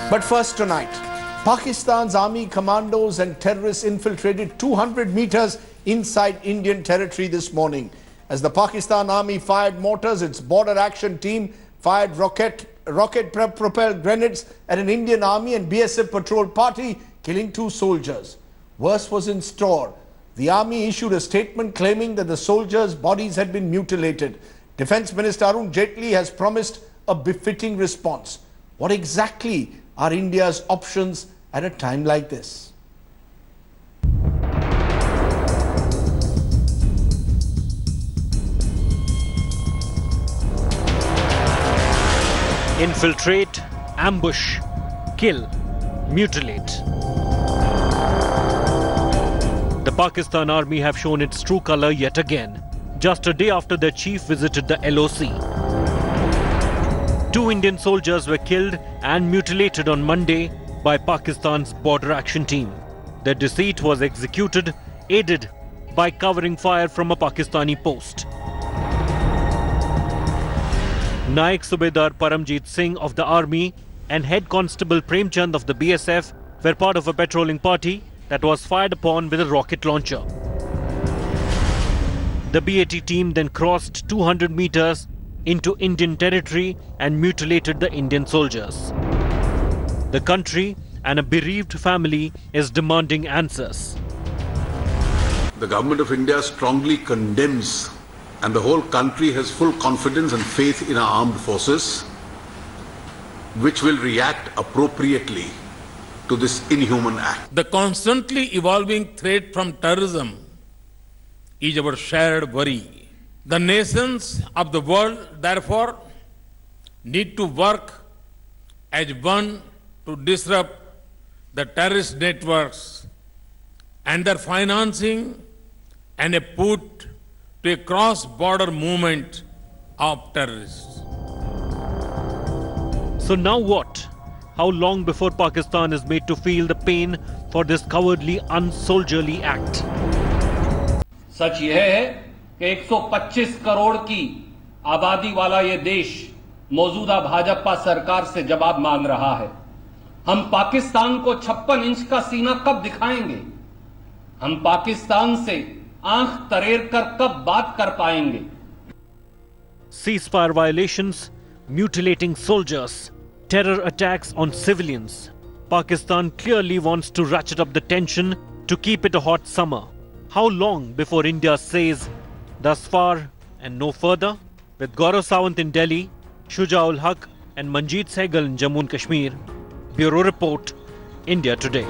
But first tonight, Pakistan's army commandos and terrorists infiltrated 200 meters inside Indian territory this morning. As the Pakistan army fired mortars, its border action team fired rocket-propelled grenades at an Indian army and BSF patrol party, killing 2 soldiers. Worse was in store. The army issued a statement claiming that the soldiers' bodies had been mutilated. Defence Minister Arun Jaitley has promised a befitting response. What exactly are India's options at a time like this? Infiltrate, ambush, kill, mutilate. The Pakistan army have shown its true color yet again, just a day after their chief visited the LOC. 2 Indian soldiers were killed and mutilated on Monday by Pakistan's border action team. Their deceit was executed, aided by covering fire from a Pakistani post. Naik Subedar Paramjit Singh of the army and Head Constable Premchand of the BSF were part of a patrolling party that was fired upon with a rocket launcher. The BAT team then crossed 200 meters into Indian territory and mutilated the Indian soldiers. The country and a bereaved family is demanding answers. The government of India strongly condemns, and the whole country has full confidence and faith in our armed forces, which will react appropriately to this inhuman act. The constantly evolving threat from terrorism is our shared worry. The nations of the world, therefore, need to work as one to disrupt the terrorist networks and their financing and a put to a cross-border movement of terrorists. So now what? How long before Pakistan is made to feel the pain for this cowardly, unsoldierly act? सच यह है कि 125 करोड़ की आबादी वाला ये देश मौजूदा भाजपा सरकार से जवाब मांग रहा है। हम पाकिस्तान को 56 इंच का सीना कब दिखाएंगे? हम पाकिस्तान से आंख तरेर कर कब बात कर पाएंगे? Ceasefire violations, mutilating soldiers, terror attacks on civilians. Pakistan clearly wants to ratchet up the tension to keep it a hot summer. How long before India says, thus far and no further? With Gaurav Sawant in Delhi, Shujaul Haq and Manjeet Sehgal in Jammu and Kashmir. Bureau Report, India Today.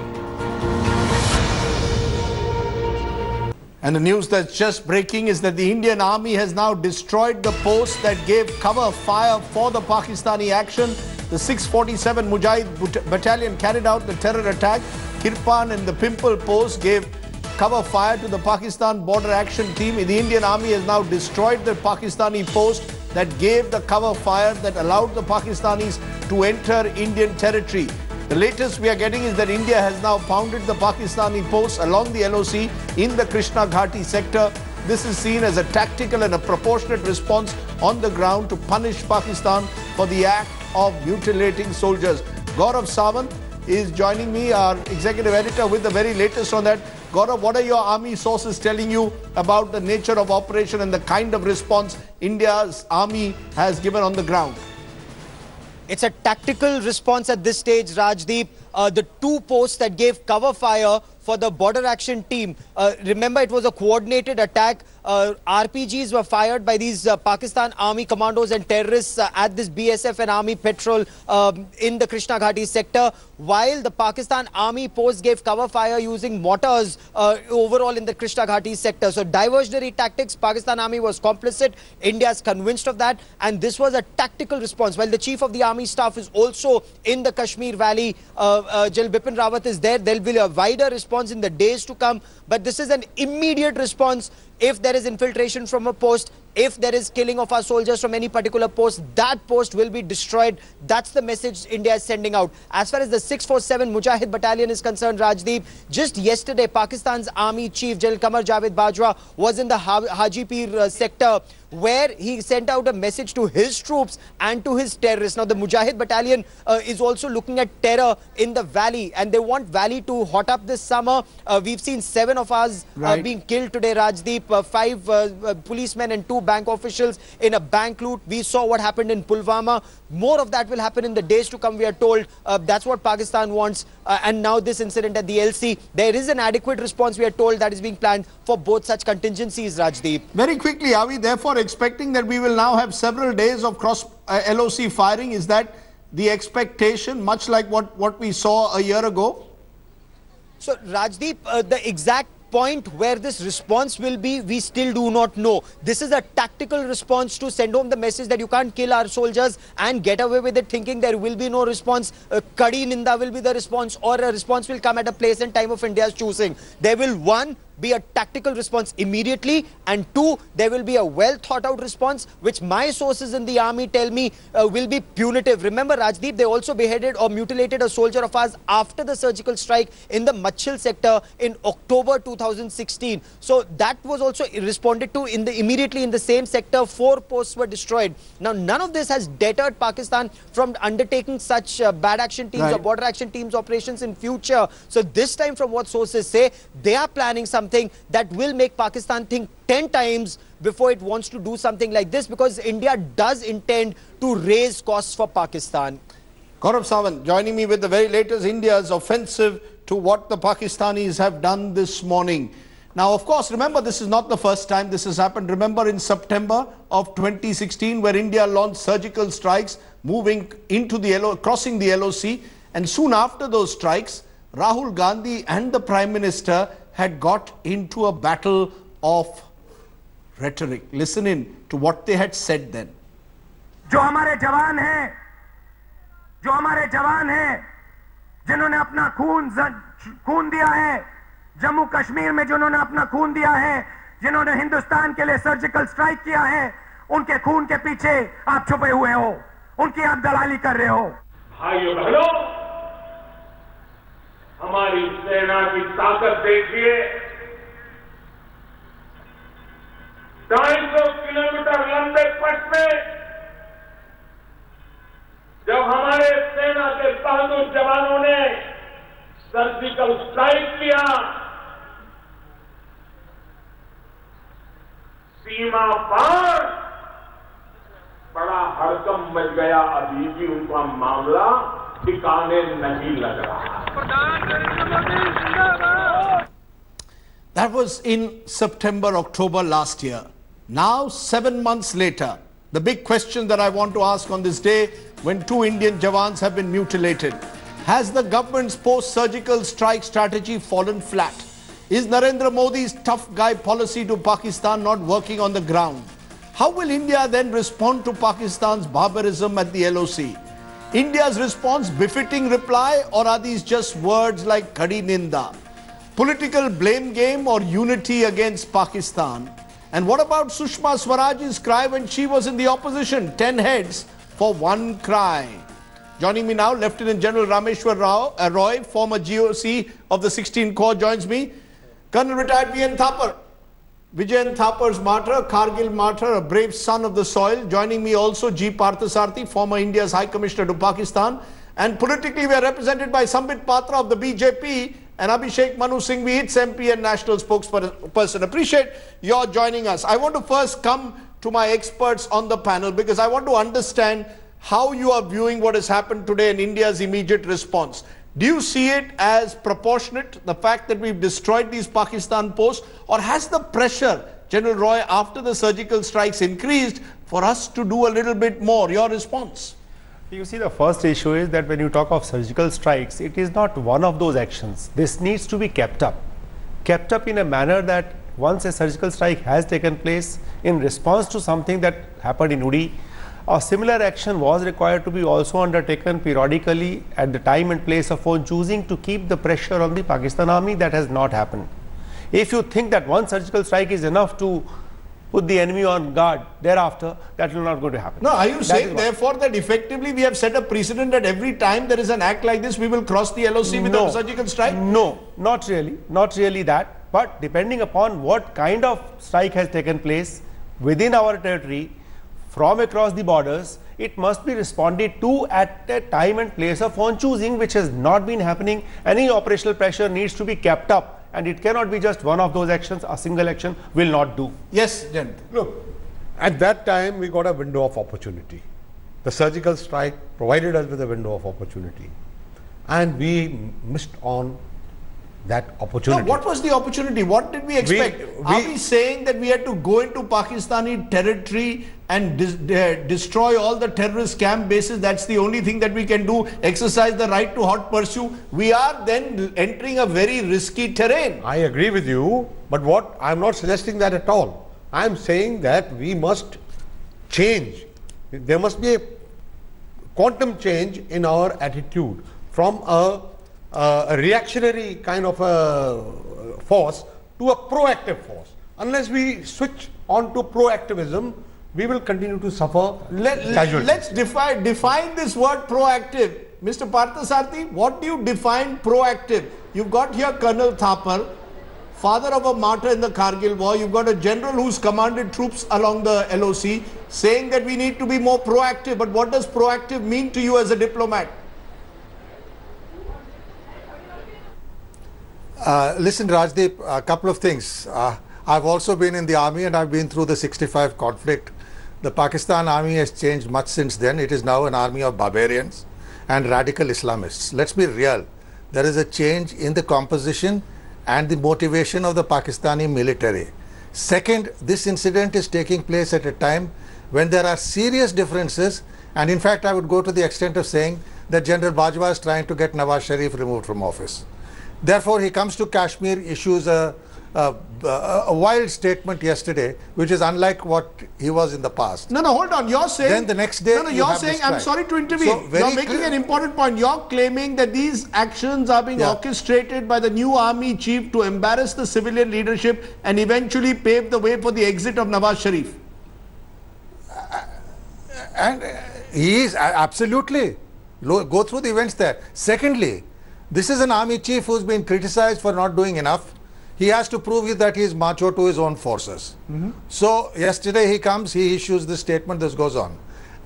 And the news that's just breaking is that the Indian army has now destroyed the post that gave cover fire for the Pakistani action. The 647 Mujahid battalion carried out the terror attack. Kirpan and the Pimple post gave cover fire to the Pakistan border action team. The Indian army has now destroyed the Pakistani post that gave the cover fire that allowed the Pakistanis to enter Indian territory. The latest we are getting is that India has now pounded the Pakistani posts along the LOC in the Krishna Ghati sector. This is seen as a tactical and a proportionate response on the ground to punish Pakistan for the act of mutilating soldiers. Gaurav Sawant is joining me, our executive editor, with the very latest on that. Gaurav, what are your army sources telling you about the nature of operation and the kind of response India's army has given on the ground? It's a tactical response at this stage, Rajdeep. The 2 posts that gave cover fire for the border action team. Remember, it was a coordinated attack. RPGs were fired by these Pakistan army commandos and terrorists at this BSF and army patrol in the Krishna Ghati sector, while the Pakistan army post gave cover fire using mortars overall in the Krishna Ghati sector. So diversionary tactics, Pakistan army was complicit. India is convinced of that, and this was a tactical response. While the chief of the army staff is also in the Kashmir Valley, General Bipin Rawat is there. There will be a wider response in the days to come, but this is an immediate response. If there is infiltration from a post, if there is killing of our soldiers from any particular post, that post will be destroyed. That's the message India is sending out. As far as the 647 Mujahid battalion is concerned, Rajdeep, just yesterday, Pakistan's army chief, General Qamar Javed Bajwa, was in the Hajipir sector, where he sent out a message to his troops and to his terrorists. Now, the Mujahid battalion is also looking at terror in the valley, and they want valley to hot up this summer. We've seen 7 of us being killed today, Rajdeep, 5 policemen and 2 bank officials in a bank loot. We saw what happened in Pulwama. More of that will happen in the days to come, we are told. That's what Pakistan wants. And now this incident at the LC. There is an adequate response, we are told, that is being planned for both such contingencies, Rajdeep. Very quickly, are we therefore expecting that we will now have several days of cross LOC firing? Is that the expectation, much like what we saw a year ago? So, Rajdeep, the exact point where this response will be, we still do not know. This is a tactical response to send home the message that you can't kill our soldiers and get away with it, thinking there will be no response. Kadi Ninda will be the response, or a response will come at a place and time of India's choosing. There will, 1, be a tactical response immediately, and 2, there will be a well thought out response, which my sources in the army tell me will be punitive. Remember, Rajdeep, they also beheaded or mutilated a soldier of ours after the surgical strike in the Machil sector in October 2016. So that was also responded to immediately in the same sector. 4 posts were destroyed. Now, none of this has deterred Pakistan from undertaking such bad action teams or border action teams operations in future. So this time, from what sources say, they are planning something that will make Pakistan think 10 times before it wants to do something like this, because India does intend to raise costs for Pakistan. Gaurav Sawant joining me with the very latest, India's offensive to what the Pakistanis have done this morning. Now, of course, remember, this is not the first time this has happened. Remember in September of 2016, where India launched surgical strikes, moving into the crossing the LOC, and soon after those strikes, Rahul Gandhi and the Prime Minister had got into a battle of rhetoric. Listen in to what they had said then. जो हमारे जवान हैं, जिन्होंने अपना खून दिया है, जम्मू कश्मीर में जिन्होंने अपना खून दिया है, जिन्होंने हिंदुस्तान के लिए सर्जिकल स्ट्राइक किया है, उनके खून के पीछे आप छुपे हुए हो, उनकी आप दलाली कर रहे हो। भाइयों बहनों, हमारी सेना की ताकत देखिए। 250 किलोमीटर लंबे पथ में जब हमारे सेना के बहादुर जवानों ने सर्जिकल स्ट्राइक किया, सीमा पार बड़ा हड़कंप मच गया। अभी भी उनका मामला ठिकाने नहीं लग रहा। That was in September, October last year. Now, 7 months later, the big question that I want to ask on this day, when 2 Indian Jawans have been mutilated, has the government's post-surgical strike strategy fallen flat? Is Narendra Modi's tough guy policy to Pakistan not working on the ground? How will India then respond to Pakistan's barbarism at the LOC? India's response befitting reply, or are these just words like Kadi Ninda? Political blame game or unity against Pakistan? And what about Sushma Swaraj's cry when she was in the opposition? 10 heads for 1 cry. Joining me now, Lieutenant General Rameshwar Roy, former GOC of the 16th Corps, joins me. Colonel retired V.N. Thapar. Vijayan Thapar's martyr, Kargil martyr, a brave son of the soil. Joining me also G. Parthasarthi, former India's High Commissioner to Pakistan. And politically we are represented by Sambit Patra of the BJP and Abhishek Manu Singhvi, its MP and national spokesperson. Appreciate your joining us. I want to first come to my experts on the panel because I want to understand how you are viewing what has happened today and India's immediate response. Do you see it as proportionate, the fact that we've destroyed these Pakistan posts, or has the pressure, General Roy, after the surgical strikes increased for us to do a little bit more? Your response? You see, the first issue is that when you talk of surgical strikes, it is not one of those actions. This needs to be kept up in a manner that once a surgical strike has taken place in response to something that happened in Uri, a similar action was required to be also undertaken periodically at the time and place of one choosing to keep the pressure on the Pakistan army. That has not happened. If you think that one surgical strike is enough to put the enemy on guard thereafter, that will not going to happen. No, are you saying therefore that effectively we have set a precedent that every time there is an act like this, we will cross the LOC without a surgical strike? No, not really that. But depending upon what kind of strike has taken place, within our territory, from across the borders, it must be responded to at a time and place of own choosing, which has not been happening. Any operational pressure needs to be kept up, and it cannot be just one of those actions. A single action will not do. Yes, Jayant. Look, at that time we got a window of opportunity. The surgical strike provided us with a window of opportunity, and we missed on that opportunity. No, what was the opportunity? What did we expect? Are we saying that we had to go into Pakistani territory and destroy all the terrorist camp bases? That's the only thing that we can do, exercise the right to hot pursuit. We are then entering a very risky terrain. I agree with you, but what I'm not suggesting that at all. I'm saying that we must change. There must be a quantum change in our attitude from a reactionary kind of a force to a proactive force. Unless we switch on to proactivism, we will continue to suffer casualties. Let's define this word proactive. Mr. Parthasarathi, what do you define proactive? You've got here Colonel Thapar, father of a martyr in the Kargil war. You've got a general who's commanded troops along the LOC saying that we need to be more proactive. But what does proactive mean to you as a diplomat? Listen, Rajdeep, a couple of things. I've also been in the army and I've been through the 65 conflict. The Pakistan army has changed much since then. It is now an army of barbarians and radical Islamists. Let's be real. There is a change in the composition and the motivation of the Pakistani military. Second, this incident is taking place at a time when there are serious differences, and in fact I would go to the extent of saying that General Bajwa is trying to get Nawaz Sharif removed from office. Therefore, he comes to Kashmir, issues a wild statement yesterday, which is unlike what he was in the past. No, hold on. You're saying... Then the next day... No, you're saying... I'm sorry to intervene. So you're making an important point. You're claiming that these actions are being orchestrated by the new army chief to embarrass the civilian leadership and eventually pave the way for the exit of Nawaz Sharif. And he is absolutely... Go through the events there. Secondly, this is an army chief who's been criticized for not doing enough. He has to prove that he is macho to his own forces. So yesterday he comes, he issues this statement, this goes on.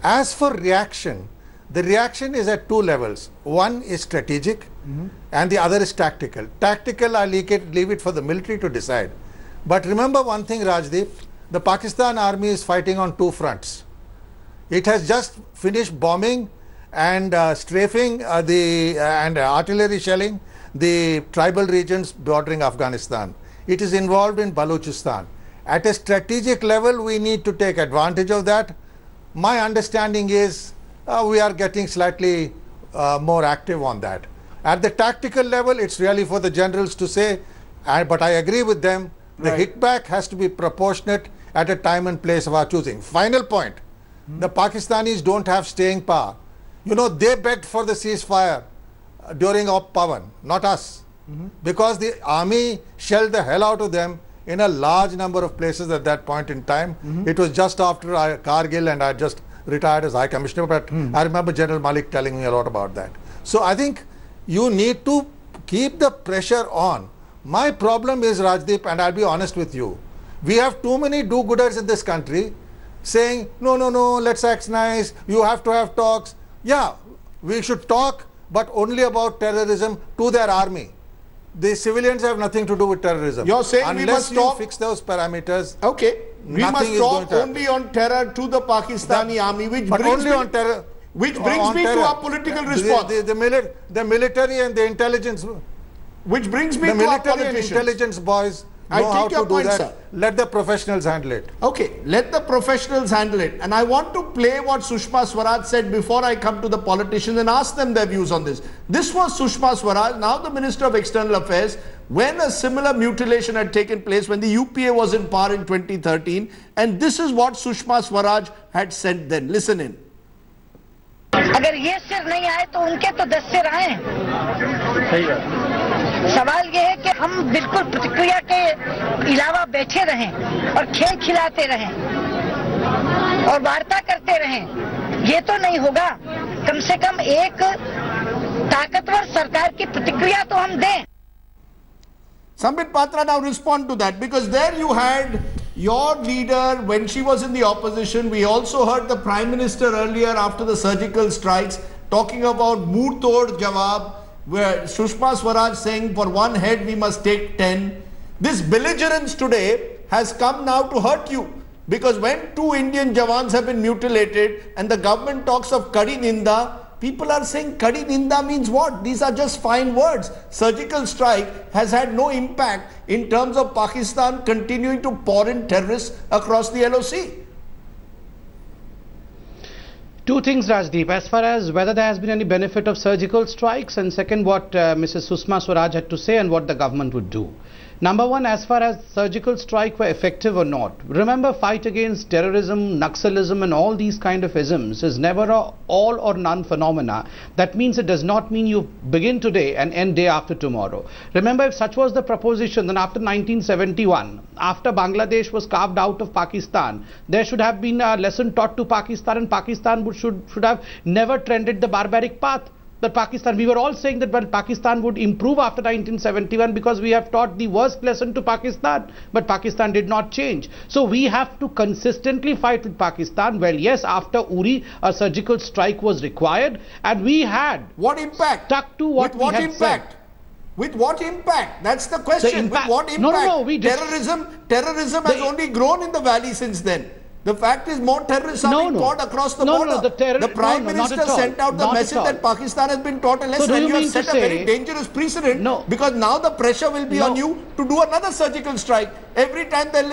As for reaction, the reaction is at two levels. One is strategic and the other is tactical. Tactical, I leave it for the military to decide. But remember one thing, Rajdeep, the Pakistan army is fighting on two fronts. It has just finished bombing and strafing and artillery shelling the tribal regions bordering Afghanistan. It is involved in Balochistan. At a strategic level, we need to take advantage of that. My understanding is we are getting slightly more active on that. At the tactical level, it's really for the generals to say, but I agree with them, the hit back has to be proportionate at a time and place of our choosing. Final point, the Pakistanis don't have staying power. You know, they begged for the ceasefire during Op Pavan, not us, because the army shelled the hell out of them in a large number of places at that point in time. It was just after Kargil, and I just retired as High Commissioner, but I remember General Malik telling me a lot about that. So I think you need to keep the pressure on. My problem is, Rajdeep, and I'll be honest with you, we have too many do-gooders in this country saying, no, let's act nice, you have to have talks. Yeah, we should talk, but only about terrorism to their army. The civilians have nothing to do with terrorism. You're saying unless we must you fix those parameters. Okay, we must talk only on terror to the Pakistani army, which brings me to our political response. The military and the intelligence. Which brings me to our politicians. The military and intelligence boys know how to do that. Sir. Let the professionals handle it. Okay, let the professionals handle it. And I want to play what Sushma Swaraj said before I come to the politicians and ask them their views on this. This was Sushma Swaraj, now the Minister of External Affairs, when a similar mutilation had taken place when the UPA was in power in 2013. And this is what Sushma Swaraj had said then. Listen in. अगर ये सिर नहीं आए तो उनके तो 10 सिर आए। सवाल ये है कि हम बिल्कुल प्रतिक्रिया के अलावा बैठे रहें और खेल खिलाते रहें और वार्ता करते रहें, ये तो नहीं होगा। कम से कम एक ताकतवर सरकार की प्रतिक्रिया तो हम दें। Sambit Patra, now respond to that, because there you had your leader, when she was in the opposition, we also heard the Prime Minister earlier after the surgical strikes talking about Muh Tod Jawab, where Sushma Swaraj saying for one head we must take 10. This belligerence today has come now to hurt you, because when 2 Indian Jawans have been mutilated and the government talks of Kadi Ninda, people are saying Kadi Ninda means what? These are just fine words. Surgical strike has had no impact in terms of Pakistan continuing to pour in terrorists across the LOC. Two things, Rajdeep. As far as whether there has been any benefit of surgical strikes, and second, what Mrs. Sushma Swaraj had to say and what the government would do. Number one, as far as surgical strike were effective or not, remember, fight against terrorism, Naxalism and all these kind of isms is never a all or none phenomena. That means it does not mean you begin today and end day after tomorrow. Remember, if such was the proposition, then after 1971, after Bangladesh was carved out of Pakistan, there should have been a lesson taught to Pakistan, and Pakistan should have never trended the barbaric path. That Pakistan, we were all saying that well, Pakistan would improve after 1971 because we have taught the worst lesson to Pakistan, but Pakistan did not change. So we have to consistently fight with Pakistan. Well, yes, after Uri, a surgical strike was required, and we had what impact? Stuck to what we had said. With what impact? That's the question. With what impact? No, terrorism has only grown in the valley since then. The fact is, more terrorists are being taught across the border. The Prime Minister sent out the message that Pakistan has been taught a lesson, and you have set a very dangerous precedent, because now the pressure will be on you to do another surgical strike. Every time there's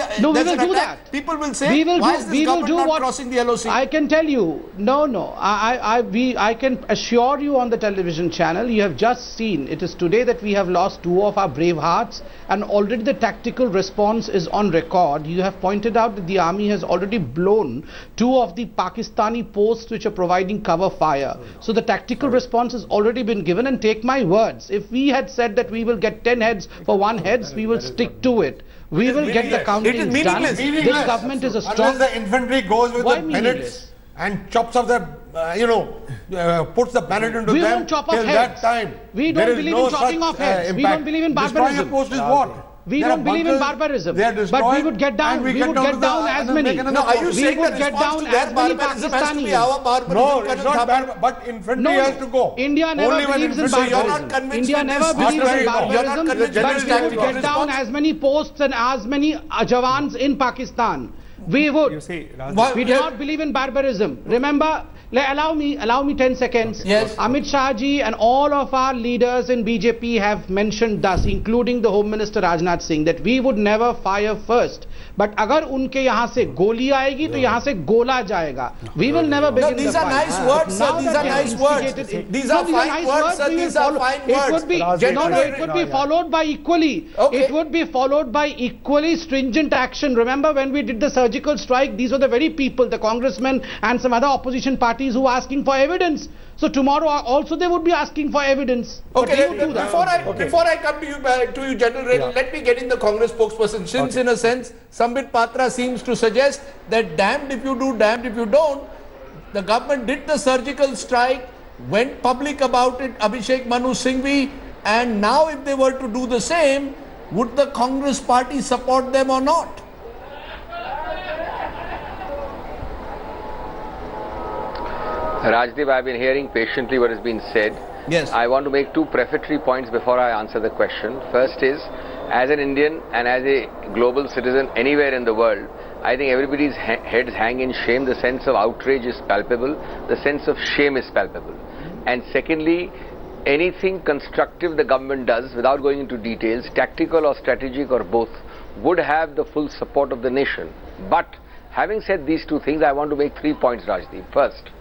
an attack, people will say, why is this government not crossing the LOC? I can tell you, I can assure you on the television channel, you have just seen, it is today that we have lost 2 of our brave hearts, and already the tactical response is on record. You have pointed out that the army has already blown 2 of the Pakistani posts which are providing cover fire. So the tactical response has already been given, and take my words, if we had said that we will get 10 heads for 1 heads, we will stick to it. We will get the counting done. This government is a strong... Unless the infantry goes with the bayonets and chops off the, puts the bayonet into them. We won't chop off heads. We don't believe in chopping off heads. We don't believe in barbarism. Destroying a post is what? We don't believe in barbarism, but we would get down. We would get down as many. No, are you saying that response to their barbarism has to be our barbarism? No, it's not bad, but infantry has to go. India never believes in barbarism. India never believes in barbarism, but we would get down as many posts and as many Jawans in Pakistan. We would. We do not believe in barbarism. Remember, allow me 10 seconds. Yes. Amit Shah ji and all of our leaders in BJP have mentioned thus, including the Home Minister Rajnath Singh, that we would never fire first. But agar unke yahan se goli aayegi, to yahan se gola jayega. We will never begin the fight. These are nice words, sir. These are nice words. These are fine words, sir. These are fine words. It would be followed by equally. It would be followed by equally stringent action. Remember when we did the surgical strike, these were the very people, the congressmen and some other opposition parties who were asking for evidence. So tomorrow also they would be asking for evidence. Okay, before I come to you, General Reddy, let me get in the Congress spokesperson. Since in a sense, Sambit Patra seems to suggest that damned if you do, damned if you don't. The government did the surgical strike, went public about it, Abhishek Manu Singhvi, and now if they were to do the same, would the Congress party support them or not? Rajdeep, I've been hearing patiently what has been said. Yes. I want to make 2 prefatory points before I answer the question. First is, as an Indian and as a global citizen anywhere in the world, I think everybody's heads hang in shame. The sense of outrage is palpable. The sense of shame is palpable. And secondly, anything constructive the government does, without going into details, tactical or strategic or both, would have the full support of the nation. But having said these 2 things, I want to make 3 points, Rajdeep. First,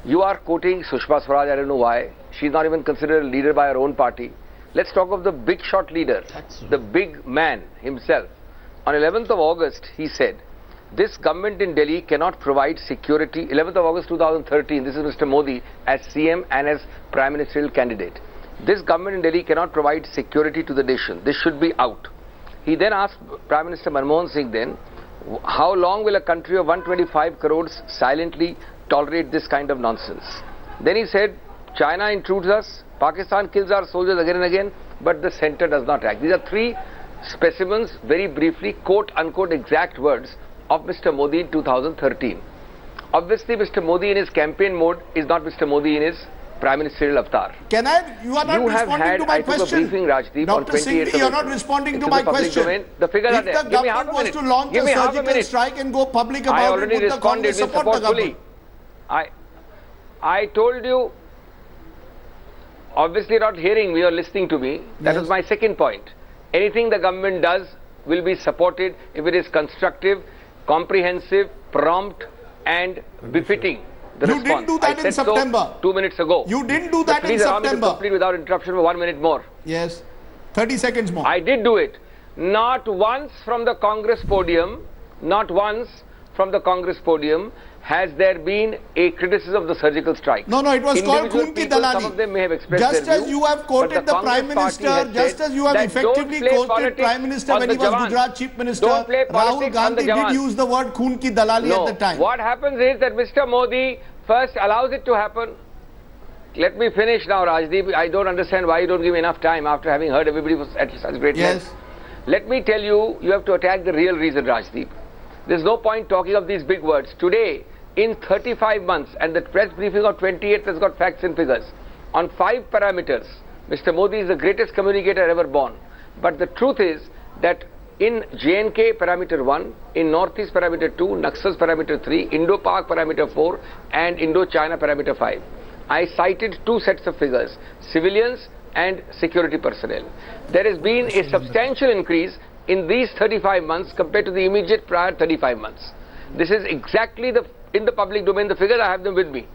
you are quoting Sushma Swaraj, I don't know why. She's not even considered a leader by her own party. Let's talk of the big shot leader, the big man himself. On 11th of August, he said, this government in Delhi cannot provide security. 11th of August 2013, this is Mr. Modi as CM and as Prime Ministerial candidate. This government in Delhi cannot provide security to the nation. This should be out. He then asked Prime Minister Manmohan Singh then, how long will a country of 125 crores silently tolerate this kind of nonsense? Then he said, China intrudes us, Pakistan kills our soldiers again and again, but the center does not act. These are 3 specimens, very briefly, quote unquote exact words of Mr. Modi in 2013. Obviously, Mr. Modi in his campaign mode is not Mr. Modi in his Prime Ministerial avatar. Can I? You are not responding to my question. I took a briefing, Rajdeep, on 28th you are not responding to my question. Domain. The figures are there. If the government was to launch a surgical strike and go public about it, would the Congress support the government? I told you, obviously not hearing me or listening to me. That was my second point. Anything the government does will be supported if it is constructive, comprehensive, prompt and befitting the response. You didn't do that in September. 2 minutes ago. You didn't do that in September. Please allow me to complete without interruption for 1 minute more. Yes. 30 seconds more. I did do it. Not once from the Congress podium, not once from the Congress podium has there been a criticism of the surgical strike. No, it was called Khoon Ki Dalali. Some of them may have expressed just their as you have quoted the Prime Minister, just as you have effectively quoted Prime Minister when he was Gujarat Chief Minister, Rahul Gandhi did use the word Khoon Ki Dalali at the time. What happens is that Mr. Modi first allows it to happen. Let me finish now, Rajdeep. I don't understand why you don't give me enough time after having heard everybody was at such great length. Let me tell you, you have to attack the real reason, Rajdeep. There's no point talking of these big words. Today, in 35 months, and the press briefing of 28th has got facts and figures, on 5 parameters, Mr. Modi is the greatest communicator ever born. But the truth is that in J&K parameter 1, in Northeast parameter 2, Naxals parameter 3, Indo-Pak parameter 4, and Indo-China parameter 5, I cited 2 sets of figures, civilians and security personnel. There has been a substantial increase in these 35 months compared to the immediate prior 35 months. This is exactly in the public domain, the figures, I have them with me.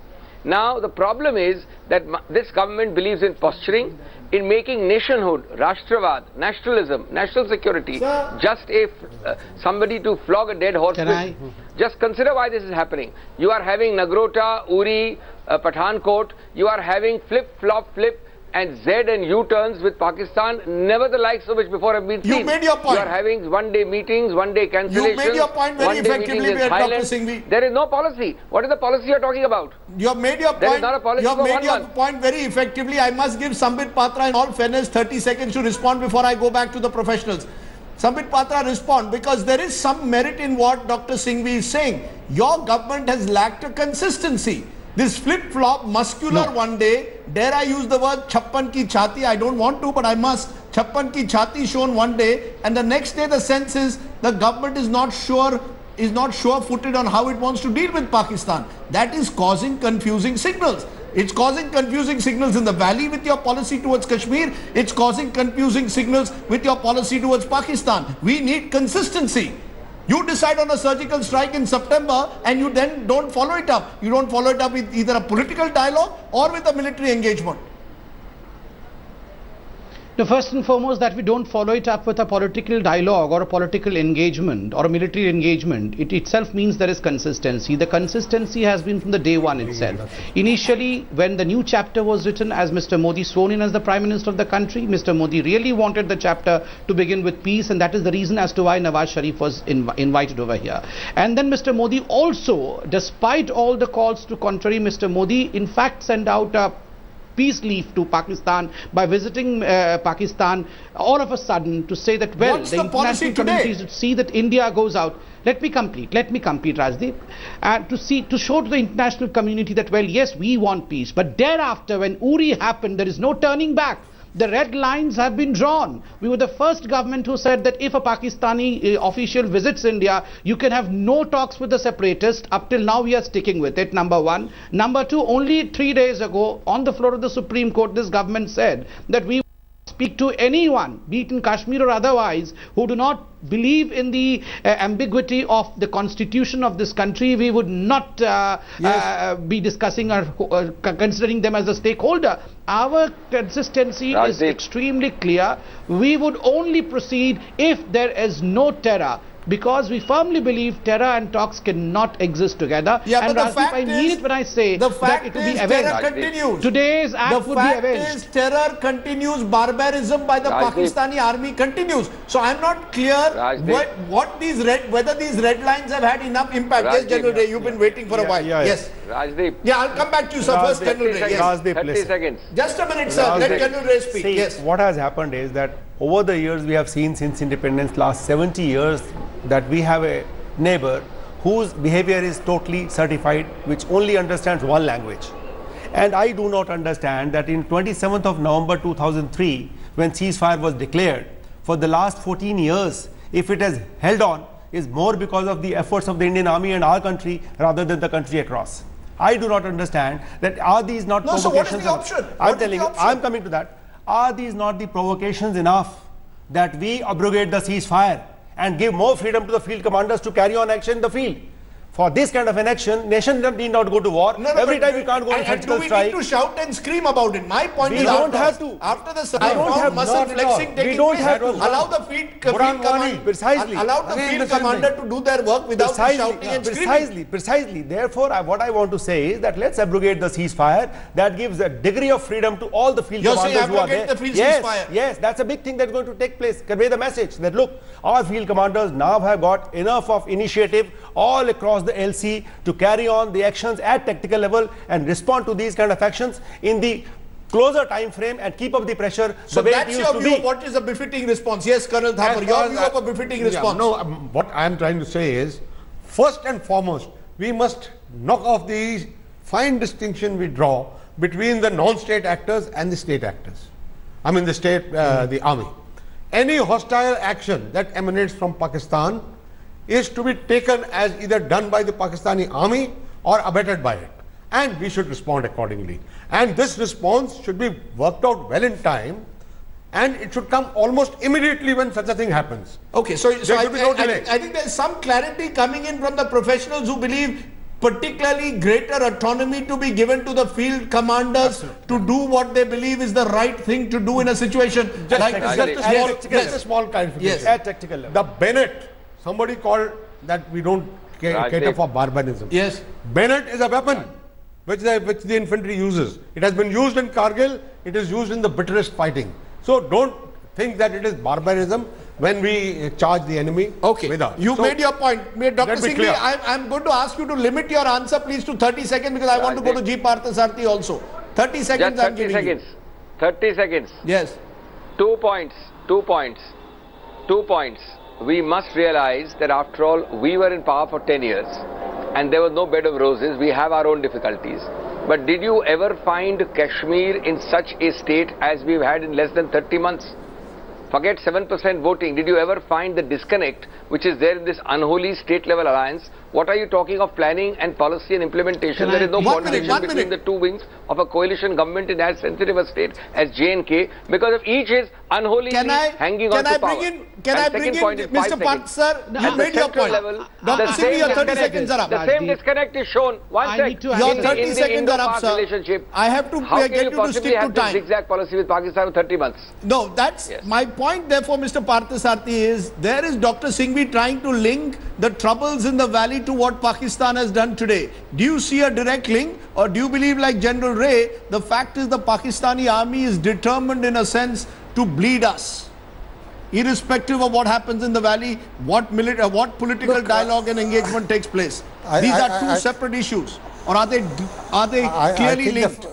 Now, the problem is that this government believes in posturing, in making nationhood, Rashtravad, nationalism, national security, just somebody to flog a dead horse with. Just consider why this is happening. You are having Nagrota, Uri, Pathankot, you are having flip and Z and U-turns with Pakistan, never the likes of which before have been seen. You made your point. You are having one-day meetings, one-day cancellations. You made your point very effectively, Dr. Singhvi. There is no policy. What is the policy you are talking about? You have made your point. There is not a policy. You have made your point very effectively. I must give Sambit Patra, in all fairness, 30 seconds to respond before I go back to the professionals. Sambit Patra, respond, because there is some merit in what Dr. Singhvi is saying. Your government has lacked a consistency. This flip-flop, muscular one day, dare I use the word chappan ki chhati, I don't want to, but I must, chappan ki chhati shown one day, and the next day the sense is the government is not sure-footed on how it wants to deal with Pakistan. That is causing confusing signals. It's causing confusing signals in the valley with your policy towards Kashmir. It's causing confusing signals with your policy towards Pakistan. We need consistency. You decide on a surgical strike in September and you then don't follow it up. You don't follow it up with either a political dialogue or with a military engagement. The first and foremost, that we don't follow it up with a political dialogue or a political engagement or a military engagement, it itself means there is consistency. The consistency has been from the day one itself. Initially, when the new chapter was written, as Mr. Modi sworn in as the Prime Minister of the country, Mr. Modi really wanted the chapter to begin with peace, and that is the reason as to why Nawaz Sharif was invited over here. And then Mr. Modi also, despite all the calls to contrary, Mr. Modi in fact sent out a peace leave to Pakistan by visiting Pakistan all of a sudden to say that, well, the international community should see that India goes out. Let me complete, Rajdeep. To show to the international community that, well, yes, we want peace. But thereafter, when Uri happened, there is no turning back. The red lines have been drawn. We were the first government who said that if a Pakistani official visits India, you can have no talks with the separatists. Up till now, we are sticking with it, number one. Number two, only 3 days ago, on the floor of the Supreme Court, this government said that we speak to anyone, be it in Kashmir or otherwise, who do not believe in the ambiguity of the constitution of this country. We would not be discussing or considering them as a stakeholder. Our consistency is extremely clear. We would only proceed if there is no terror, because we firmly believe terror and talks cannot exist together. Yeah, and but the fact I mean it when I say that it will be avenged. Terror continues. Today's act would be avenged. The fact is terror continues, barbarism by the Pakistani army continues. So I'm not clear whether these red lines have had enough impact. Yes, General Ray, you've been waiting for a while. Yes. Rajdeep. Yeah, I'll come back to you, sir. First, General Ray. Yes. 30 seconds. Just a minute, sir. Let General Ray speak. See, yes. What has happened is that over the years we have seen since independence, last 70 years, that we have a neighbor whose behavior is totally certified, which only understands one language. And I do not understand that in 27th of November 2003, when ceasefire was declared, for the last 14 years, if it has held on, is more because of the efforts of the Indian Army and our country rather than the country across. I do not understand that are these not provocations? So what is the option? I'm telling you, I'm coming to that. Are these not the provocations enough that we abrogate the ceasefire and give more freedom to the field commanders to carry on action in the field? For this kind of an action, nation need not go to war. Every time we can't go on surgical strike. Do we need to shout and scream about it? My point is, we don't have to. After the muscle flexing taking place, allow the field commander, precisely. Allow the field commander to do their work without shouting and screaming. Precisely. Therefore, what I want to say is that let's abrogate the ceasefire. That gives a degree of freedom to all the field commanders who are there. The field ceasefire. Yes, that's a big thing that's going to take place. Convey the message that look, our field commanders now have got enough of initiative all across the LC to carry on the actions at tactical level and respond to these kind of actions in the closer time frame and keep up the pressure. So that's your view of what is a befitting response. Yes, Colonel Thapar, your view of a befitting response. What I am trying to say is, first and foremost, we must knock off the fine distinction we draw between the non-state actors and the state actors. I mean the state, the army. Any hostile action that emanates from Pakistan is to be taken as either done by the Pakistani army or abetted by it, and we should respond accordingly. And this response should be worked out well in time, and it should come almost immediately when such a thing happens. Okay, so I think there is some clarity coming in from the professionals who believe particularly greater autonomy to be given to the field commanders to do what they believe is the right thing to do in a situation. Just a small clarification. Yes. At tactical level. The Bennett, somebody called that we don't cater for barbarism. Yes. Bennett is a weapon which the infantry uses. It has been used in Kargil. It is used in the bitterest fighting. So don't think that it is barbarism when we charge the enemy. Okay. With us. You made your point. Dr. Singhvi, I'm going to ask you to limit your answer please to 30 seconds because I want to go to G. Parthasarathy also. 30 seconds. Just 30 seconds. 30 seconds. Yes. 2 points. We must realize that after all, we were in power for 10 years and there was no bed of roses. We have our own difficulties. But did you ever find Kashmir in such a state as we've had in less than 30 months? Forget 7% voting. Did you ever find the disconnect which is there in this unholy state level alliance? What are you talking of planning and policy and implementation? There is no coordination between the two wings of a coalition government in as sensitive a state as J&K because of each is unholy hanging on to power. Can I bring in Mr. Parth, sir? You made your point. Dr. Singhvi, your 30 seconds are up. The same disconnect is shown. Your 30 seconds are up, sir. I have to get you to stick to time. Zigzag policy with Pakistan for 30 months. No, that's my point. Therefore, Mr. Parthasarathy is there is Dr. Singhvi trying to link the troubles in the valley to what Pakistan has done today. Do you see a direct link, or do you believe, like General Ray, the fact is the Pakistani army is determined in a sense to bleed us, irrespective of what happens in the valley, what political dialogue and engagement takes place? These are two separate issues, or are they clearly linked?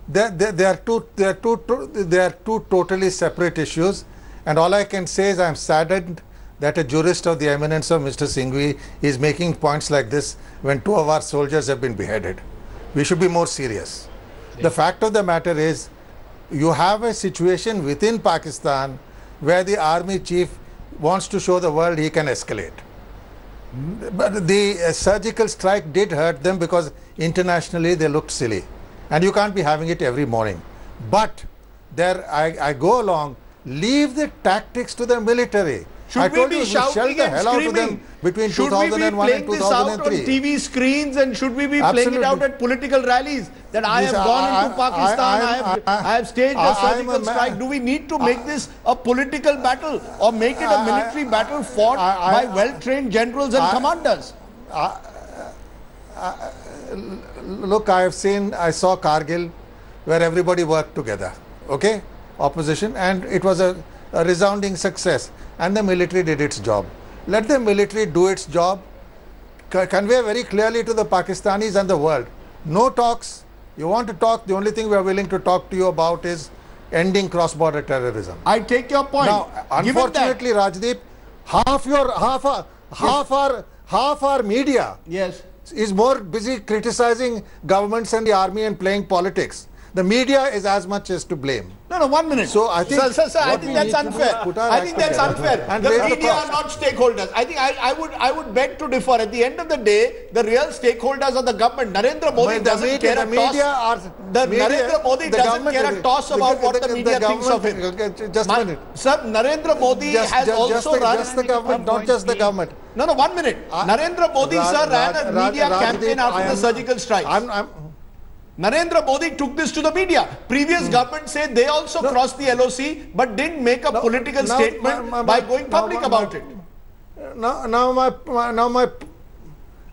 They are two totally separate issues, and all I can say is I am saddened that a jurist of the eminence of Mr. Singhvi is making points like this when 2 of our soldiers have been beheaded. We should be more serious. The fact of the matter is, you have a situation within Pakistan where the army chief wants to show the world he can escalate. But the surgical strike did hurt them because internationally they looked silly. And you can't be having it every morning. But there, I go along, leave the tactics to the military. Should we be shouting and screaming? Between 2001 and 2003. Should we be playing this out on TV screens, and should we be playing it out at political rallies? That I have gone into Pakistan, I have staged a surgical strike. Do we need to make this a political battle, or make it a military battle fought by well-trained generals and commanders? Look, I saw Kargil, where everybody worked together, okay, opposition, and it was a resounding success, and the military did its job. Let the military do its job, convey very clearly to the Pakistanis and the world. No talks. You want to talk, the only thing we are willing to talk to you about is ending cross-border terrorism. I take your point. Now, unfortunately, Rajdeep, half our media is more busy criticizing governments and the army and playing politics. The media is as much as to blame. No, 1 minute. So I think, sir, I think that's unfair. I think that's unfair. And the media are not stakeholders. I think I would beg to differ. At the end of the day, the real stakeholders are the government. Narendra Modi doesn't care a toss. Narendra Modi doesn't care a toss about what the media thinks of him. Just a minute. Sir, Narendra Modi has also run... Just the government, not just the government. No, 1 minute. Narendra Modi, sir, ran a media campaign after the surgical strikes. Narendra Modi took this to the media. Previous government said they also crossed the LOC but didn't make a political statement by going public about it.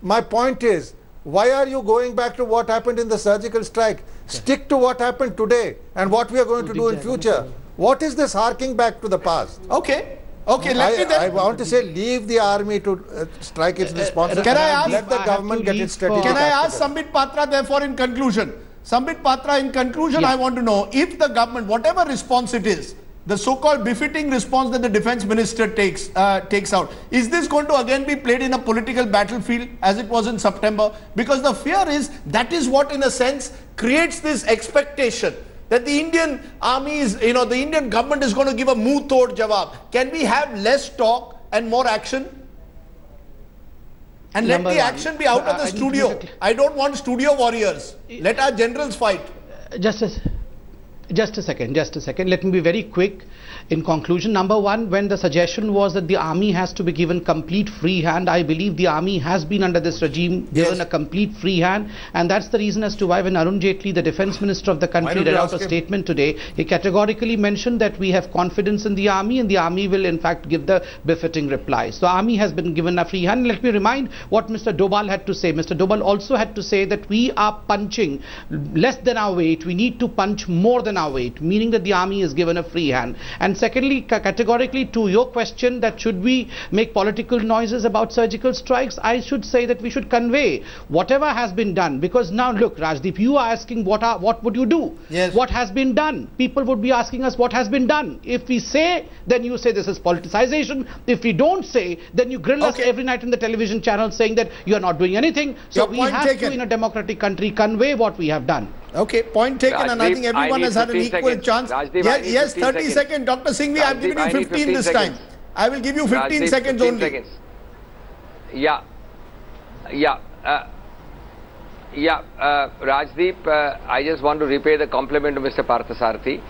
My point is, why are you going back to what happened in the surgical strike? Stick to what happened today and what we are going to do in future. What is this harking back to the past? Okay, I want to say, leave the army to strike its responsibility. Can I ask? Let the government get its strategic. Can I ask Sambit Patra therefore in conclusion? Sambit Patra, in conclusion, I want to know if the government, whatever response it is, the so-called befitting response that the defense minister takes out, is this going to again be played in a political battlefield as it was in September? Because the fear is that is what in a sense creates this expectation that the Indian army is, the Indian government is going to give a muh tod jawab. Can we have less talk and more action? And let the action be out of the studio. I don't want studio warriors. Let our generals fight. Just a second. Let me be very quick. In conclusion, number one, when the suggestion was that the army has to be given complete free hand, I believe the army has been under this regime given a complete free hand, and that's the reason as to why when Arun Jaitley, the defense minister of the country, read out a statement today, he categorically mentioned that we have confidence in the army and the army will in fact give the befitting reply. So army has been given a free hand. Let me remind what Mr. Dobal had to say. Mr. Dobal also had to say that we are punching less than our weight. We need to punch more than our weight, meaning that the army is given a free hand. And secondly, categorically to your question that should we make political noises about surgical strikes, I should say that we should convey whatever has been done, because now look, Rajdeep, you are asking what would you do? Yes. What has been done? People would be asking us what has been done. If we say, then you say this is politicization. If we don't say, then you grill us every night in the television channel saying that you are not doing anything. So we have to, in a democratic country, convey what we have done. Okay, point taken, Rajdeep, and I think everyone has had an equal chance. Rajdeep, yes, 30 seconds. Dr. Singhvi, I have given you 15 this time. I will give you 15 seconds only. Seconds. Rajdeep, I just want to repay the compliment to Mr. Parthasarathi.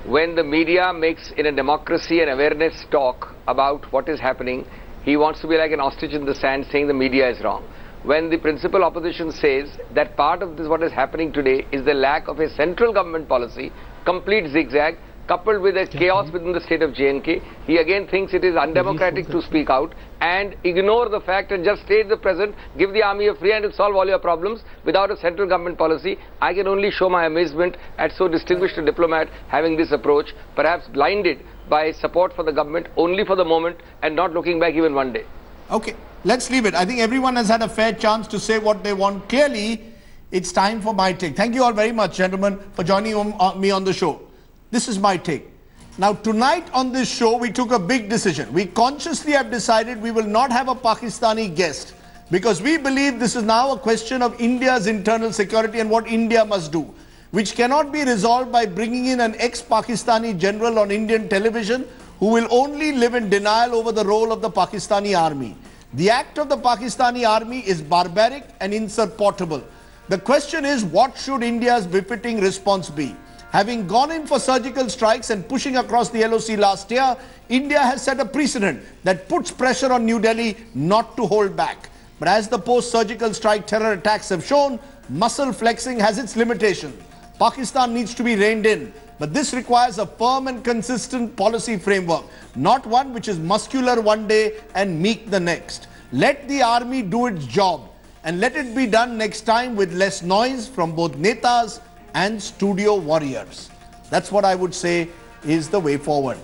When the media makes in a democracy an awareness talk about what is happening, he wants to be like an ostrich in the sand saying the media is wrong. When the principal opposition says that part of this what is happening today is the lack of a central government policy, complete zigzag, coupled with a chaos within the state of J&K, he again thinks it is undemocratic to speak out and ignore the fact and just state the present, give the army a free hand to solve all your problems without a central government policy. I can only show my amazement at so distinguished a diplomat having this approach, perhaps blinded by support for the government only for the moment and not looking back even one day. Okay, let's leave it. I think everyone has had a fair chance to say what they want. Clearly, it's time for my take. Thank you all very much, gentlemen, for joining me on the show. This is my take. Now, tonight on this show, we took a big decision. We consciously have decided we will not have a Pakistani guest because we believe this is now a question of India's internal security and what India must do, which cannot be resolved by bringing in an ex-Pakistani general on Indian television who will only live in denial over the role of the Pakistani army. The act of the Pakistani army is barbaric and insupportable. The question is, what should India's befitting response be? Having gone in for surgical strikes and pushing across the LOC last year, India has set a precedent that puts pressure on New Delhi not to hold back. But as the post-surgical strike terror attacks have shown, muscle flexing has its limitations. Pakistan needs to be reined in. But this requires a firm and consistent policy framework, not one which is muscular one day and meek the next. Let the army do its job and let it be done next time with less noise from both netas and studio warriors. That's what I would say is the way forward.